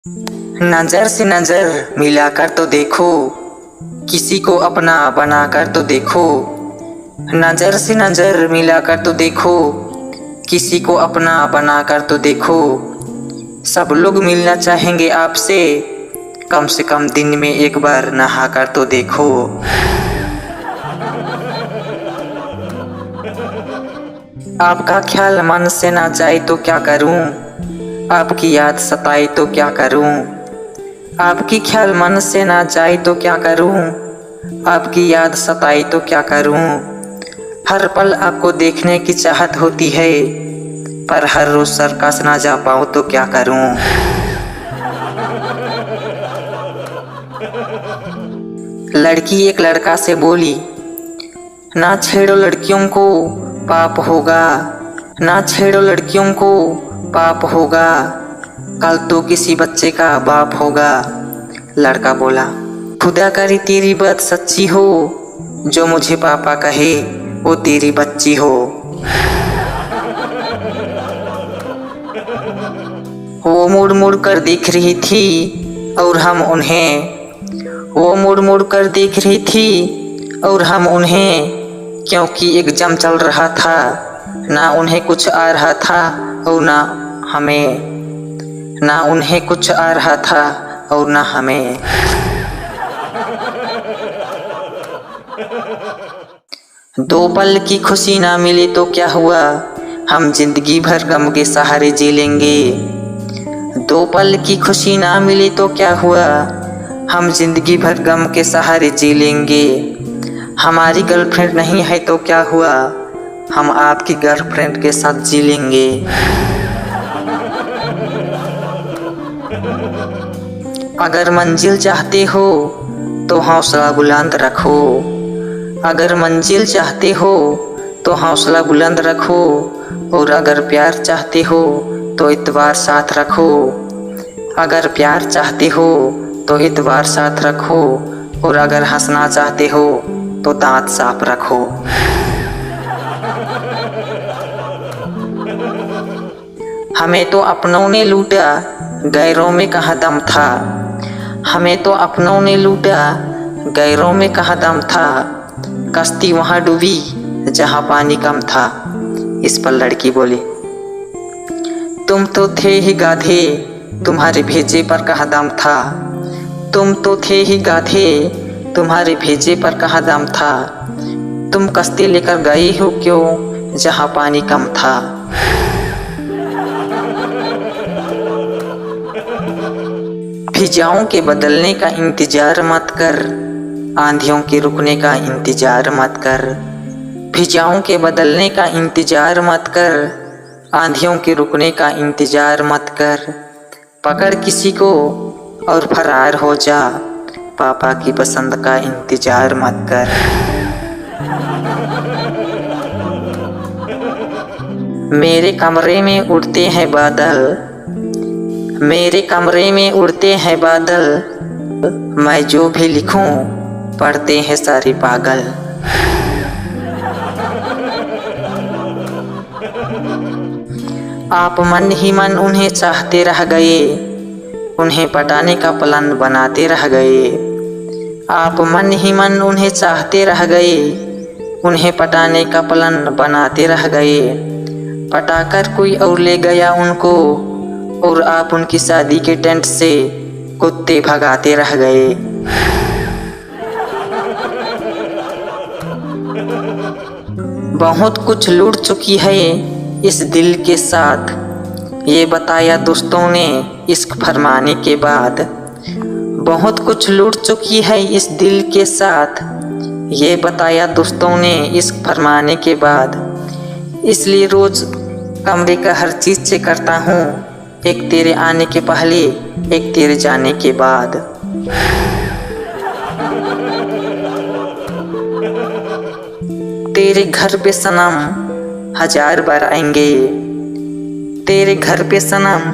नजर से नजर मिलाकर तो देखो, किसी को अपना बनाकर तो देखो। नजर से नजर मिलाकर तो देखो, किसी को अपना बनाकर तो देखो। सब लोग मिलना चाहेंगे आपसे, कम से कम दिन में एक बार नहाकर तो देखो। आपका ख्याल मन से ना जाए तो क्या करूं, आपकी याद सताए तो क्या करूं। आपकी ख्याल मन से ना जाए तो क्या करूं, आपकी याद सताए तो क्या करूं। हर पल आपको देखने की चाहत होती है, पर हर रोज सर्कस ना जा पाऊं तो क्या करूं। लड़की एक लड़का से बोली, ना छेड़ो लड़कियों को पाप होगा, ना छेड़ो लड़कियों को पाप होगा, कल तो किसी बच्चे का बाप होगा। लड़का बोला, खुदा करे तेरी बात सच्ची हो, जो मुझे पापा कहे वो तेरी बच्ची हो। वो मुड़ मुड़ कर देख रही थी और हम उन्हें, वो मुड़ मुड़ कर देख रही थी और हम उन्हें, क्योंकि एग्जाम चल रहा था, ना उन्हें कुछ आ रहा था और ना हमें, ना उन्हें कुछ आ रहा था और ना हमें। दो पल की खुशी ना मिले तो क्या हुआ, हम जिंदगी भर गम के सहारे जी लेंगे। दो पल की खुशी ना मिले तो क्या हुआ, हम जिंदगी भर गम के सहारे जी लेंगे। हमारी गर्लफ्रेंड नहीं है तो क्या हुआ, हम आपकी गर्लफ्रेंड के साथ जी लेंगे। अगर मंजिल चाहते हो तो हौसला बुलंद रखो, अगर मंजिल चाहते हो तो हौसला बुलंद रखो, और अगर प्यार चाहते हो तो इतबार साथ रखो। अगर प्यार चाहते हो तो इतबार साथ रखो, और अगर हंसना चाहते हो तो दांत साफ रखो। हमें तो अपनों ने लूटा, गैरों में कहाँ दम था। हमें तो अपनों ने लूटा, गैरों में कहाँ दम था। कश्ती वहाँ डूबी जहाँ पानी कम था। इस पर लड़की बोली, तुम तो थे ही गाधे, तुम्हारे भेजे पर कहाँ दम था। तुम तो थे ही गाधे, तुम्हारे भेजे पर कहाँ दम था। तुम कश्ती लेकर गए हो क्यों जहाँ पानी कम था। फिजाओं के बदलने का इंतजार मत कर, आंधियों के रुकने का इंतजार मत कर। फिजाओं के बदलने का इंतजार मत कर, आंधियों के रुकने का इंतजार मत कर। पकड़ किसी को और फरार हो जा, पापा की पसंद का इंतजार मत कर। मेरे कमरे में उड़ते हैं बादल, मेरे कमरे में उड़ते हैं बादल, मैं जो भी लिखूं पढ़ते हैं सारे पागल। आप मन ही मन उन्हें चाहते रह गए, उन्हें पटाने का प्लान बनाते रह गए। आप मन ही मन उन्हें चाहते रह गए, उन्हें पटाने का प्लान बनाते रह गए। पटाकर कोई और ले गया उनको, और आप उनकी शादी के टेंट से कुत्ते भगाते रह गए। बहुत कुछ लूट चुकी है इस दिल के साथ, ये बताया दोस्तों ने इश्क फरमाने के बाद। बहुत कुछ लूट चुकी है इस दिल के साथ, ये बताया दोस्तों ने इश्क फरमाने के बाद। इसलिए रोज कमरे का हर चीज चेक करता हूँ, एक तेरे आने के पहले एक तेरे जाने के बाद। तेरे घर पे सनम 1000 बार आएंगे, तेरे घर पे सनम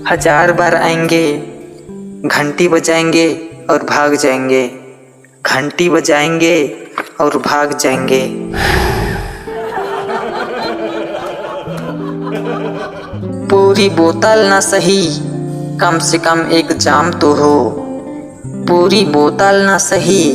1000 बार आएंगे। घंटी बजाएंगे और भाग जाएंगे, घंटी बजाएंगे और भाग जाएंगे। पूरी बोतल ना सही कम से कम एक जाम तो हो। पूरी बोतल ना सही,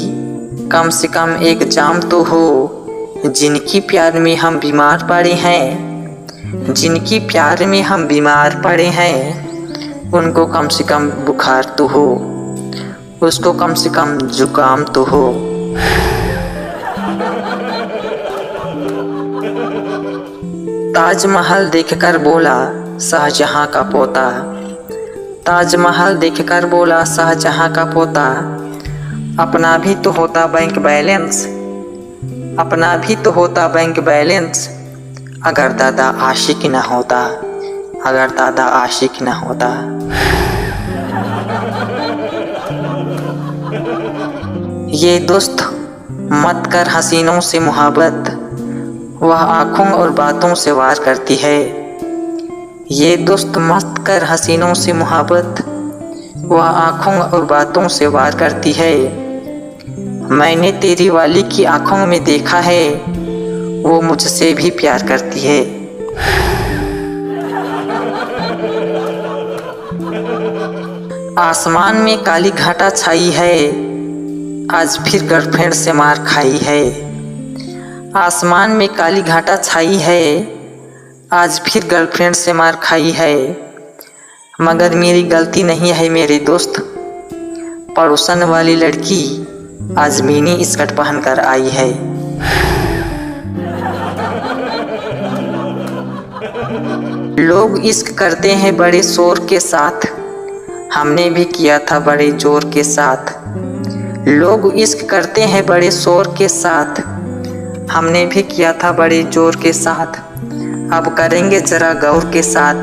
कम से कम एक जाम तो हो। जिनकी प्यार में हम बीमार पड़े हैं, जिनकी प्यार में हम बीमार पड़े हैं, उनको कम से कम बुखार तो हो, उसको कम से कम जुकाम तो हो। ताजमहल देखकर बोला शाहजहां का पोता, ताजमहल देखकर बोला शाहजहां का पोता, अपना भी तो होता बैंक बैलेंस, अपना भी तो होता बैंक बैलेंस, अगर दादा आशिक न होता, अगर दादा आशिक न होता। ये दोस्त मत कर हसीनों से मोहब्बत, वह आँखों और बातों से वार करती है। ये दोस्त मत कर हसीनों से मोहब्बत, वह आँखों और बातों से वार करती है। मैंने तेरी वाली की आँखों में देखा है, वो मुझसे भी प्यार करती है। आसमान में काली घटा छाई है, आज फिर गर्लफ्रेंड से मार खाई है। आसमान में काली घटा छाई है, आज फिर गर्लफ्रेंड से मार खाई है। मगर मेरी गलती नहीं है मेरे दोस्त, पड़ोसन वाली लड़की आज मिनी स्कर्ट पहनकर आई है। लोग इश्क करते हैं बड़े शोर के साथ, हमने भी किया था बड़े जोर के साथ। लोग इश्क करते हैं बड़े शोर के साथ, हमने भी किया था बड़े जोर के साथ। अब करेंगे जरा गौर के साथ,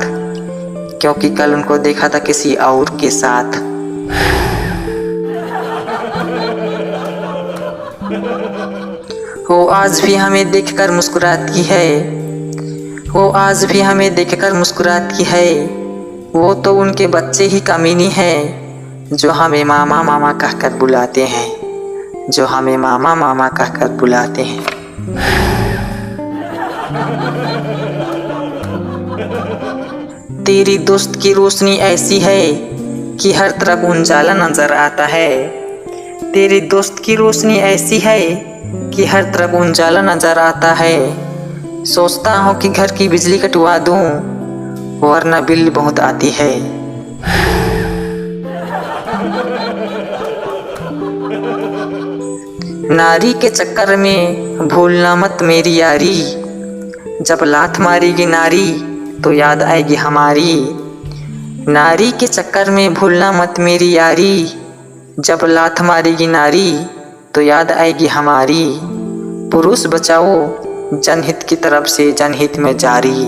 क्योंकि कल उनको देखा था किसी और के साथ। वो आज भी हमें देखकर मुस्कुराती है, वो आज भी हमें देखकर मुस्कुराती है। वो तो उनके बच्चे ही कमीनी है, जो हमें मामा मामा कहकर बुलाते हैं, जो हमें मामा मामा कहकर बुलाते हैं। तेरी दोस्त की रोशनी ऐसी है कि हर तरफ उजाला नजर आता है। तेरी दोस्त की रोशनी ऐसी है कि हर तरफ उजाला नजर आता है। सोचता हूँ कि घर की बिजली कटवा दूँ, वरना बिल बहुत आती है। नारी के चक्कर में भूलना मत मेरी यारी, जब लात मारेगी नारी तो याद आएगी हमारी। नारी के चक्कर में भूलना मत मेरी यारी, जब लात मारेगी नारी तो याद आएगी हमारी। पुरुष बचाओ जनहित की तरफ से, जनहित में जारी,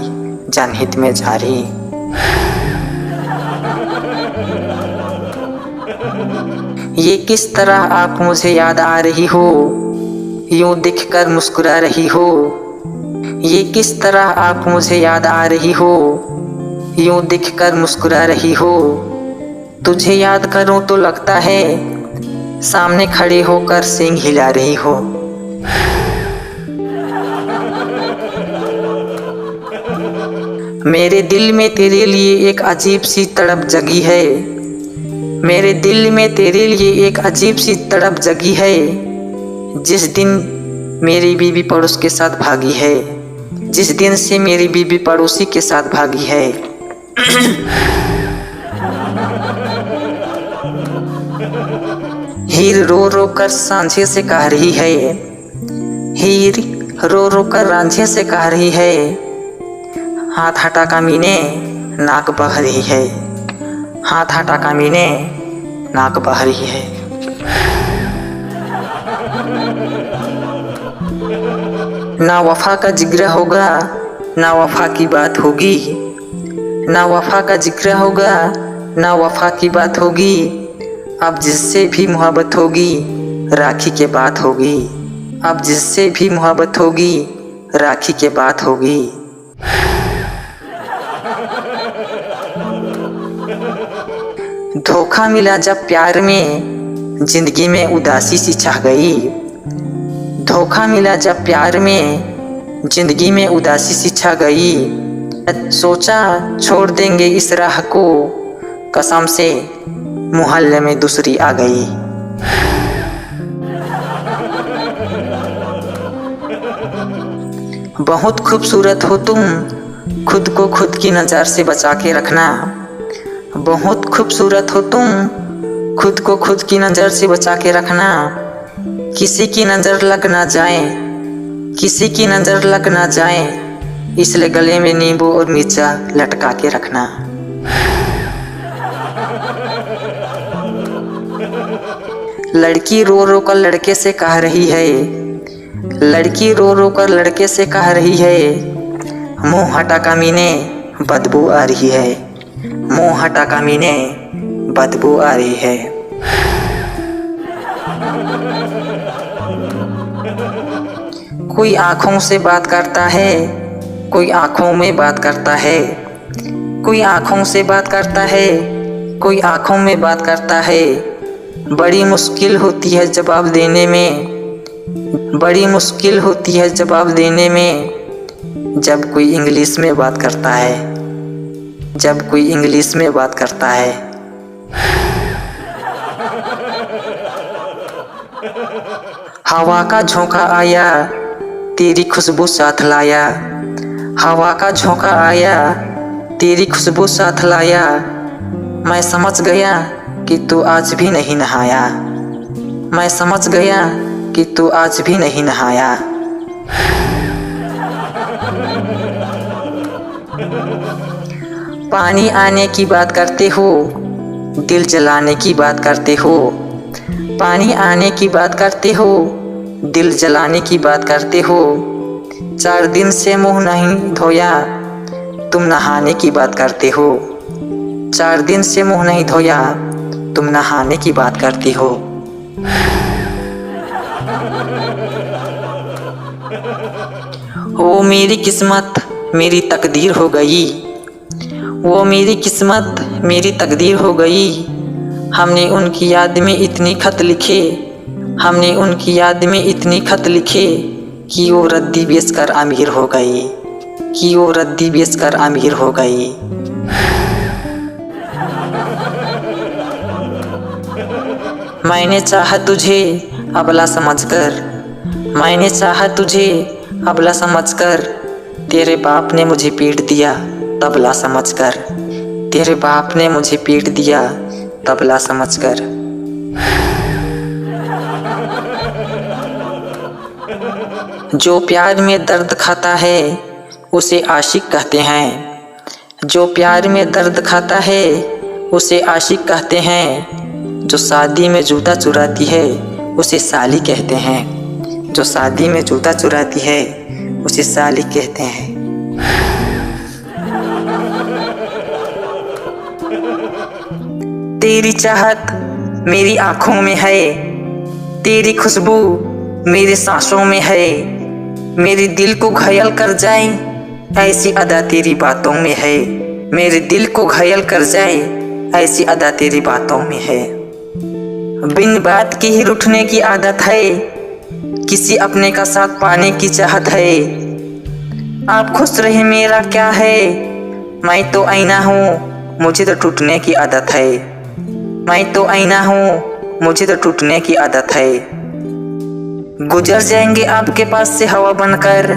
जनहित में जारी। ये किस तरह आप मुझे याद आ रही हो, यूं दिखकर मुस्कुरा रही हो। ये किस तरह आप मुझे याद आ रही हो, यूं दिखकर मुस्कुरा रही हो। तुझे याद करूं तो लगता है सामने खड़े होकर सींग हिला रही हो। मेरे दिल में तेरे लिए एक अजीब सी तड़प जगी है, मेरे दिल में तेरे लिए एक अजीब सी तड़प जगी है। जिस दिन मेरी बीवी पड़ोस के साथ भागी है, जिस दिन से मेरी बीवी पड़ोसी के साथ भागी है। हीर रो रो कर सांझे से कह रही है, हीर रो रो कर रांझे से कह रही है, हाथ हटा कमीने नाक बह रही है, हाथ हटा कमीने नाक बह रही है। ना वफा का जिक्र होगा, ना वफा की बात होगी, ना वफा का जिक्र होगा, ना वफा की बात होगी। अब जिससे भी मोहब्बत होगी राखी के बात होगी, अब जिससे भी मोहब्बत होगी राखी के बात होगी। धोखा मिला जब प्यार में, जिंदगी में उदासी सी छा गई। धोखा मिला जब प्यार में, जिंदगी में उदासी सी छा गई। सोचा छोड़ देंगे इस राह को, कसम से मोहल्ले में दूसरी आ गई। बहुत खूबसूरत हो तुम, खुद को खुद की नज़र से बचा के रखना। बहुत खूबसूरत हो तुम, खुद को खुद की नज़र से बचा के रखना। किसी की नज़र लग ना जाए, किसी की नज़र लग ना जाए, इसलिए गले में नींबू और मिर्चा लटका के रखना। लड़की रो रो कर लड़के से कह रही है, लड़की रो रो कर लड़के से कह रही है, मुंह हटा कमीने बदबू आ रही है, मुंह हटा कमीने बदबू आ रही है। कोई आँखों से बात करता है, कोई आँखों में बात करता है, कोई आँखों से बात करता है, कोई आँखों में बात करता है। बड़ी मुश्किल होती है जवाब देने में, बड़ी मुश्किल होती है जवाब देने में, जब कोई इंग्लिश में बात करता है, जब कोई इंग्लिश में बात करता है। हवा का झोंका आया, तेरी खुशबू साथ लाया, हवा का झोंका आया, तेरी खुशबू साथ लाया। मैं समझ गया कि तू आज भी नहीं नहाया, मैं समझ गया कि तू आज भी नहीं नहाया। पानी आने की बात करते हो, दिल जलाने की बात करते हो, पानी आने की बात करते हो, दिल जलाने की बात करते हो। 4 दिन से मुंह नहीं धोया, तुम नहाने की बात करते हो, 4 दिन से मुंह नहीं धोया, तुम नहाने की बात करती हो। वो मेरी किस्मत मेरी तकदीर हो गई, वो मेरी किस्मत मेरी तकदीर हो गई। हमने उनकी याद में इतनी खत लिखे, हमने उनकी याद में इतनी खत लिखे कि वो रद्दी बेचकर अमीर हो गई, कि वो रद्दी बेचकर अमीर हो गई। मैंने चाहा तुझे अबला समझकर, मैंने चाहा तुझे अबला समझकर, तेरे बाप ने मुझे पीट दिया तबला समझकर, तेरे बाप ने मुझे पीट दिया तबला समझकर। जो प्यार में दर्द खाता है उसे आशिक कहते हैं, जो प्यार में दर्द खाता है उसे आशिक कहते हैं। जो शादी में जूता चुराती है उसे साली कहते हैं, जो शादी में जूता चुराती है उसे साली कहते हैं। तेरी चाहत मेरी आँखों में है, तेरी खुशबू मेरे सांसों में है। मेरे दिल को घायल कर जाए ऐसी अदा तेरी बातों में है, मेरे दिल को घायल कर जाए ऐसी अदा तेरी बातों में है। बिन बात के ही रूठने की आदत है, किसी अपने का साथ पाने की चाहत है। आप खुश रहे मेरा क्या है, मैं तो आईना हूँ मुझे तो टूटने की आदत है, मैं तो आईना हूँ मुझे तो टूटने की आदत है। गुजर जाएंगे आपके पास से हवा बनकर,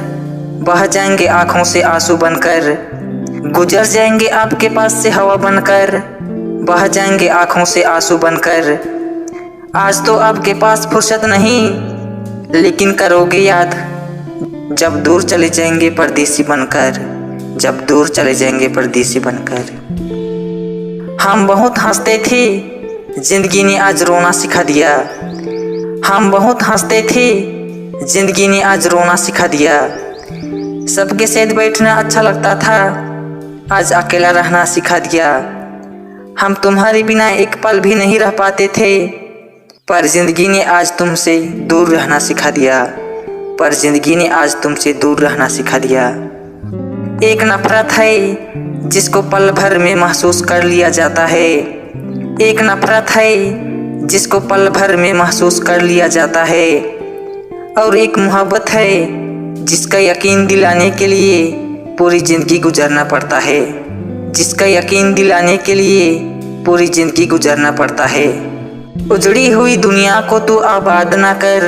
बह जाएंगे आँखों से आंसू बनकर। गुजर जाएंगे आपके पास से हवा बनकर, बह जाएंगे आँखों से आंसू बनकर। आज तो आपके पास फुर्सत नहीं, लेकिन करोगे याद जब दूर चले जाएंगे परदेसी बनकर, जब दूर चले जाएंगे परदेसी बनकर। हम बहुत हंसते थे, जिंदगी ने आज रोना सिखा दिया। हम बहुत हंसते थे, जिंदगी ने आज रोना सिखा दिया। सबके साथ बैठना अच्छा लगता था, आज अकेला रहना सिखा दिया। हम तुम्हारे बिना एक पल भी नहीं रह पाते थे, पर जिंदगी ने आज तुमसे दूर रहना सिखा दिया, पर जिंदगी ने आज तुमसे दूर रहना सिखा दिया। एक नफरत है जिसको पल भर में महसूस कर लिया जाता है, एक नफरत है जिसको पल भर में महसूस कर लिया जाता है। और एक मोहब्बत है जिसका यकीन दिलाने के लिए पूरी ज़िंदगी गुजरना पड़ता है, जिसका यकीन दिलाने के लिए पूरी जिंदगी गुजरना पड़ता है। उजड़ी हुई दुनिया को तू आबाद ना कर,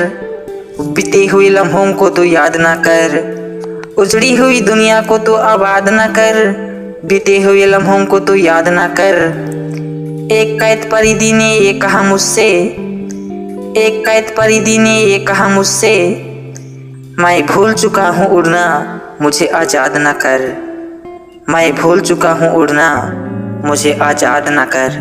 बीते हुए लम्हों को तू याद ना कर। उजड़ी हुई दुनिया को तू आबाद ना कर, बीते हुए लम्हों को तू याद ना कर। एक कैद परिधि ने ये कहा मुझसे, एक कैद परिधि ने ये कहा मुझसे, मैं भूल चुका हूँ उड़ना, मुझे आज़ाद ना कर। मैं भूल चुका हूँ उड़ना, मुझे आज़ाद ना कर।